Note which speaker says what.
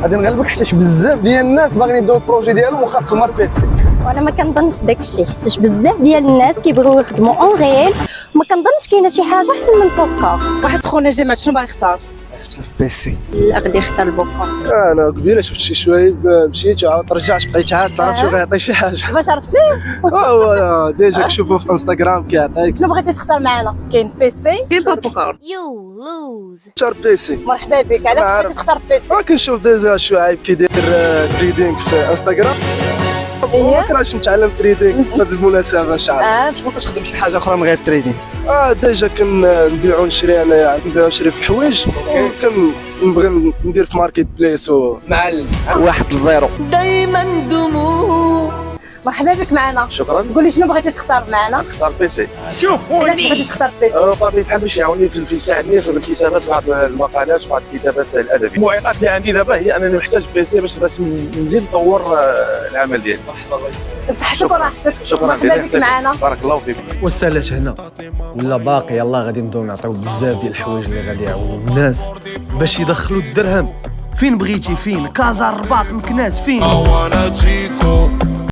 Speaker 1: غادي نغلبك حيت بزاف ديال الناس باغيين يبداو البروجي ديالهم وخاصهم البيسي.
Speaker 2: وانا ما كنظنش داكشي حيت بزاف ديال الناس كيبغيو يخدموا اون ريل، ما كنظنش كاينه شي حاجه احسن من بوكا.
Speaker 3: واحد خونا جماعة شنو باغي يختار؟
Speaker 1: اختار بيسي.
Speaker 2: لا غادي يختار البوكا.
Speaker 1: انا قبيله شفت شي شوايب مشيت عاود رجعت بقيت عاد صافي شي غيعطي شي حاجه.
Speaker 3: باش عرفتي
Speaker 1: هو ديجا كنشوفو في انستغرام كيعطيك.
Speaker 3: شنو بغيتي تختار معنا؟ كاين بيسي كاين بوكا.
Speaker 1: اختار بيسي.
Speaker 3: مرحبا بك، علاش بغيتي تختار بيسي؟
Speaker 1: كنشوف ديجا شوايب كيدير تريدينغ في انستغرام.
Speaker 3: إيه؟
Speaker 1: كراش نتعلم تريدينغ في هذه المناسبه ان شاء الله.
Speaker 3: شنو
Speaker 1: كتخدم شي حاجه اخرى من غير التريدينغ؟ ديجا كنبيعو نشري انا نشري في الحوايج، كنبغي ندير في ماركت بليس ومعلم 1-0.
Speaker 3: مرحبا بك معنا.
Speaker 4: شكرا.
Speaker 3: قول لي شنو بغيتي تختار معنا؟
Speaker 4: اختار بيسي.
Speaker 3: علاش بغيتي تختار بيسي؟
Speaker 4: طبيعي الحال باش يعاوني في يساعدني في الكتابات، بعض المقالات وبعض الكتابات الادبيه. المعيقات اللي عندي دابا هي انني محتاج بيسي باش نزيد نطور العمل ديالي.
Speaker 3: بصحتك وراحتك.
Speaker 4: شكرا
Speaker 3: مرحبا بك معنا.
Speaker 4: بارك الله فيك.
Speaker 5: وسالات هنا ولا باقي، يلاه غادي نبداو نعطيو بزاف ديال الحوايج اللي غادي يعاونوا الناس باش يدخلوا الدرهم فين بغيتي، فين كازا، الرباط، مكناس، فين.